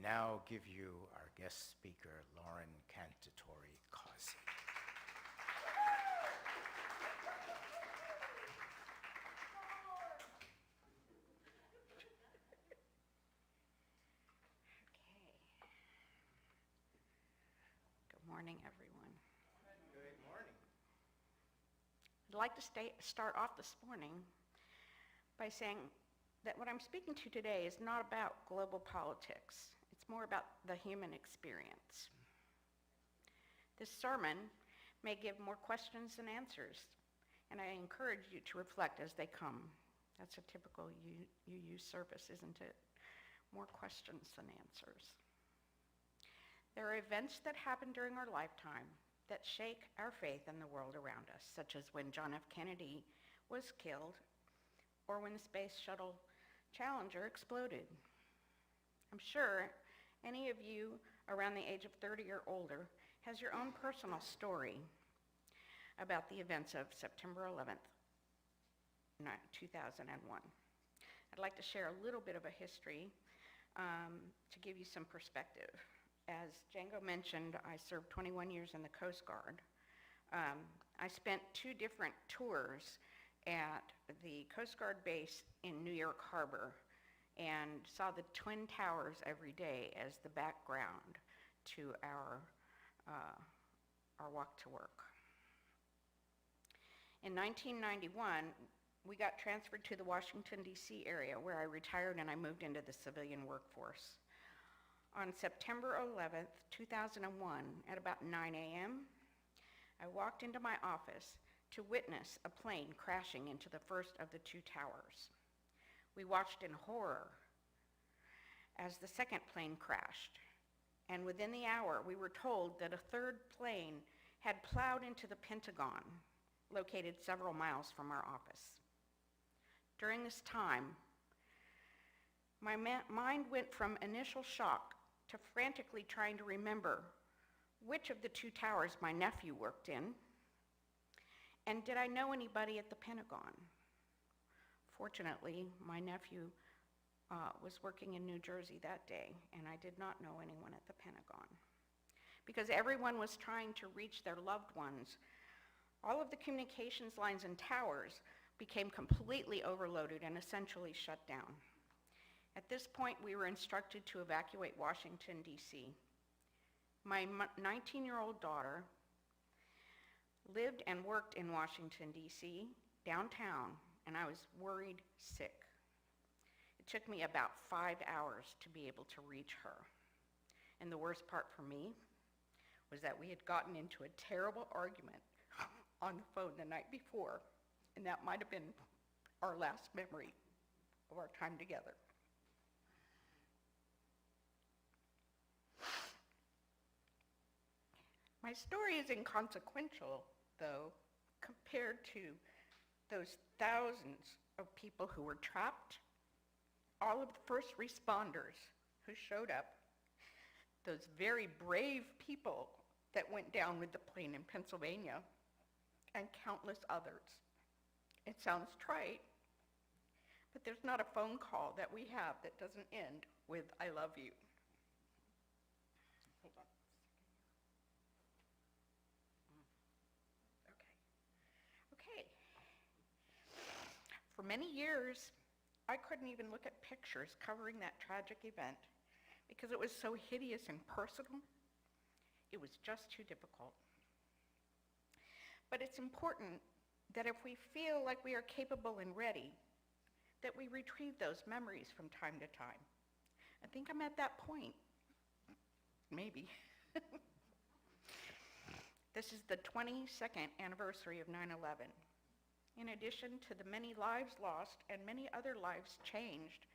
now give you our guest speaker, Lauren Cantatore-Causey. Good morning, everyone. Good morning. I'd like to start off this morning by saying that what I'm speaking to today is not about global politics. It's more about the human experience. This sermon may give more questions than answers, and I encourage you to reflect as they come. That's a typical UU service, isn't it? More questions than answers. There are events that happen during our lifetime that shake our faith in the world around us, such as when John F. Kennedy was killed or when the Space Shuttle Challenger exploded. I'm sure any of you around the age of 30 or older has your own personal story about the events of September 11th, 2001. I'd like to share a little bit of a history to give you some perspective. As Django mentioned, I served 21 years in the Coast Guard. I spent 2 different tours at the Coast Guard base in New York Harbor and saw the Twin Towers every day as the background to our walk to work. In 1991, we got transferred to the Washington, D.C. area where I retired and I moved into the civilian workforce. On September 11th, 2001, at about 9 a.m., I walked into my office to witness a plane crashing into the first of the 2 towers. We watched in horror as the second plane crashed, and within the hour, we were told that a 3rd plane had plowed into the Pentagon, located several miles from our office. During this time, my mind went from initial shock to frantically trying to remember which of the 2 towers my nephew worked in, and did I know anybody at the Pentagon? Fortunately, my nephew was working in New Jersey that day, and I did not know anyone at the Pentagon. Because everyone was trying to reach their loved ones, all of the communications lines and towers became completely overloaded and essentially shut down. At this point, we were instructed to evacuate Washington, D.C. My 19-year-old daughter lived and worked in Washington, D.C., downtown, and I was worried sick. It took me about 5 hours to be able to reach her. And the worst part for me was that we had gotten into a terrible argument on the phone the night before, and that might have been our last memory of our time together. My story is inconsequential, though, compared to those thousands of people who were trapped, all of the first responders who showed up, those very brave people that went down with the plane in Pennsylvania, and countless others. It sounds trite, but there's not a phone call that we have that doesn't end with, "I love you." Hold on. Okay. For many years, I couldn't even look at pictures covering that tragic event because it was so hideous and personal. It was just too difficult. But it's important that if we feel like we are capable and ready, that we retrieve those memories from time to time. I think I'm at that point. Maybe. This is the 22nd anniversary of 9/11. In addition to the many lives lost and many other lives changed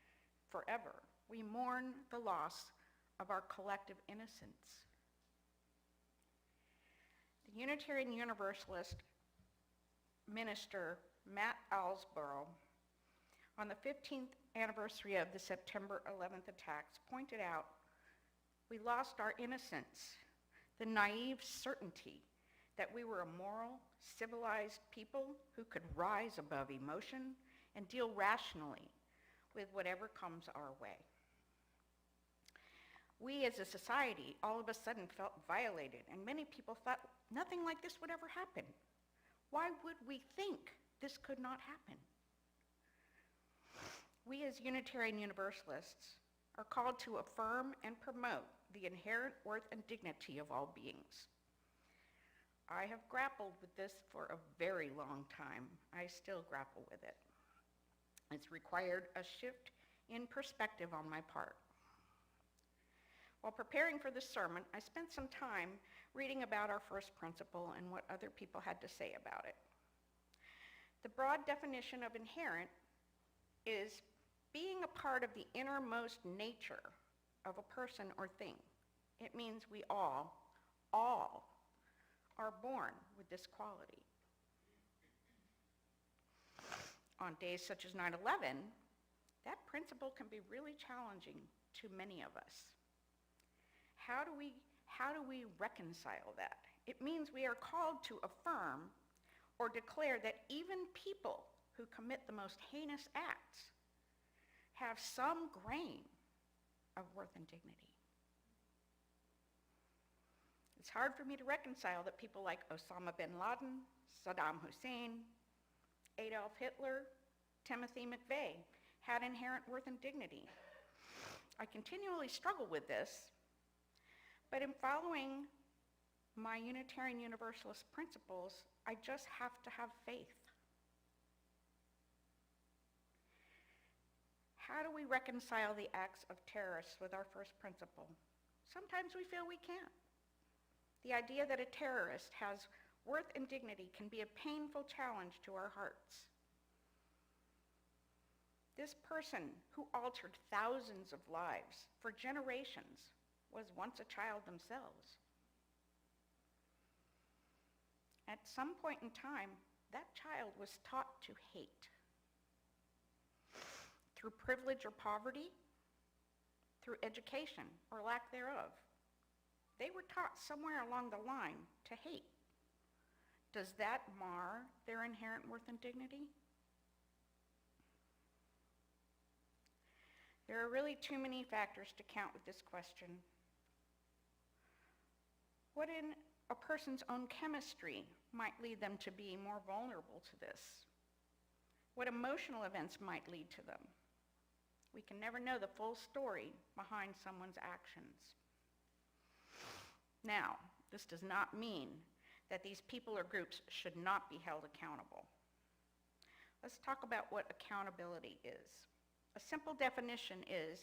forever, we mourn the loss of our collective innocence. The Unitarian Universalist minister Matt Alsborough, on the 15th anniversary of the September 11th attacks, pointed out, "We lost our innocence, the naive certainty that we were a moral, civilized people who could rise above emotion and deal rationally with whatever comes our way." We as a society all of a sudden felt violated, and many people thought nothing like this would ever happen. Why would we think this could not happen? We as Unitarian Universalists are called to affirm and promote the inherent worth and dignity of all beings. I have grappled with this for a very long time. I still grapple with it. It's required a shift in perspective on my part. While preparing for this sermon, I spent some time reading about our first principle and what other people had to say about it. The broad definition of inherent is being a part of the innermost nature of a person or thing. It means we all are born with this quality. On days such as 9/11, that principle can be really challenging to many of us. How do we reconcile that? It means we are called to affirm or declare that even people who commit the most heinous acts have some grain of worth and dignity. It's hard for me to reconcile that people like Osama bin Laden, Saddam Hussein, Adolf Hitler, Timothy McVeigh had inherent worth and dignity. I continually struggle with this, but in following my Unitarian Universalist principles, I just have to have faith. How do we reconcile the acts of terrorists with our first principle? Sometimes we feel we can't. The idea that a terrorist has worth and dignity can be a painful challenge to our hearts. This person who altered thousands of lives for generations was once a child themselves. At some point in time, that child was taught to hate. Through privilege or poverty, through education or lack thereof. They were taught somewhere along the line to hate. Does that mar their inherent worth and dignity? There are really too many factors to count with this question. What in a person's own chemistry might lead them to be more vulnerable to this? What emotional events might lead to them? We can never know the full story behind someone's actions. Now, this does not mean that these people or groups should not be held accountable. Let's talk about what accountability is. A simple definition is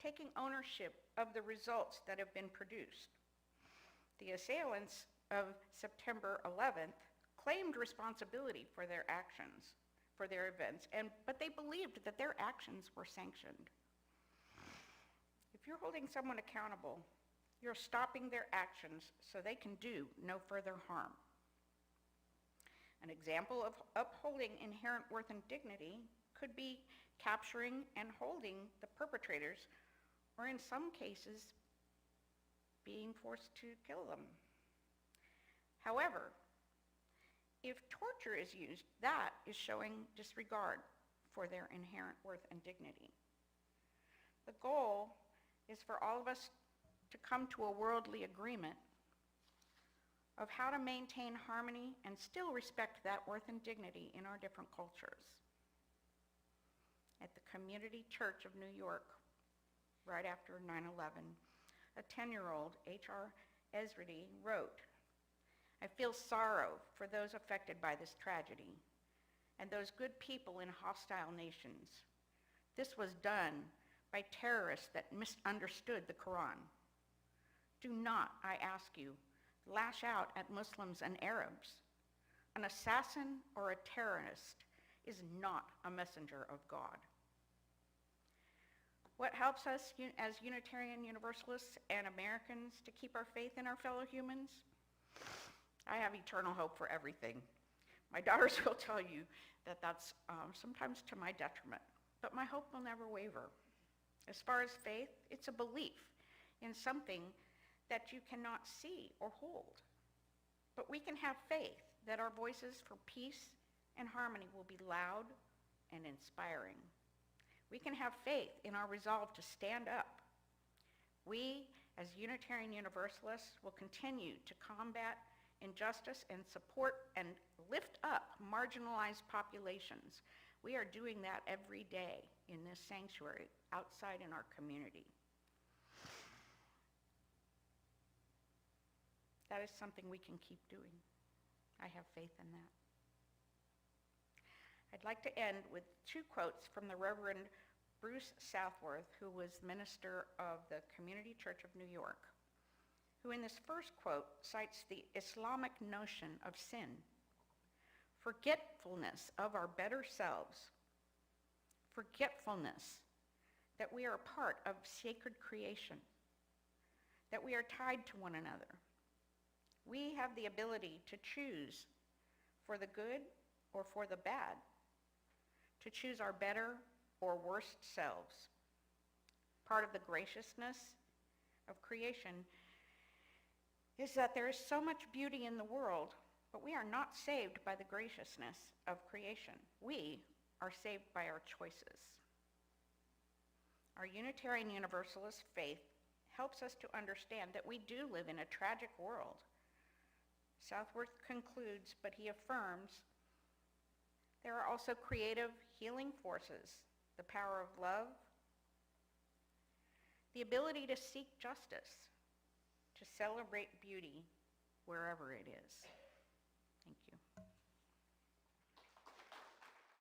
taking ownership of the results that have been produced. The assailants of September 11th claimed responsibility for their actions, for their events, but they believed that their actions were sanctioned. If you're holding someone accountable, you're stopping their actions so they can do no further harm. An example of upholding inherent worth and dignity could be capturing and holding the perpetrators, or in some cases, being forced to kill them. However, if torture is used, that is showing disregard for their inherent worth and dignity. The goal is for all of us to come to a worldly agreement of how to maintain harmony and still respect that worth and dignity in our different cultures. At the Community Church of New York, right after 9/11, a 10-year-old, H.R. Ezrady, wrote, "I feel sorrow for those affected by this tragedy and those good people in hostile nations. This was done by terrorists that misunderstood the Quran. Do not, I ask you, lash out at Muslims and Arabs. An assassin or a terrorist is not a messenger of God." What helps us as Unitarian Universalists and Americans to keep our faith in our fellow humans? I have eternal hope for everything. My daughters will tell you that that's sometimes to my detriment, but my hope will never waver. As far as faith, it's a belief in something that you cannot see or hold. But we can have faith that our voices for peace and harmony will be loud and inspiring. We can have faith in our resolve to stand up, We, as Unitarian Universalists, will continue to combat injustice and support and lift up marginalized populations. We are doing that every day in this sanctuary, outside in our community. That is something we can keep doing. I have faith in that. I'd like to end with two quotes from the Reverend Bruce Southworth, who was minister of the Community Church of New York, who in this first quote cites the Islamic notion of sin, forgetfulness of our better selves, forgetfulness that we are a part of sacred creation, that we are tied to one another. We have the ability to choose for the good or for the bad, to choose our better or worst selves. Part of the graciousness of creation is that there is so much beauty in the world, but we are not saved by the graciousness of creation. We are saved by our choices. Our Unitarian Universalist faith helps us to understand that we do live in a tragic world. Southworth concludes, but he affirms, there are also creative, healing forces, the power of love, the ability to seek justice, to celebrate beauty wherever it is.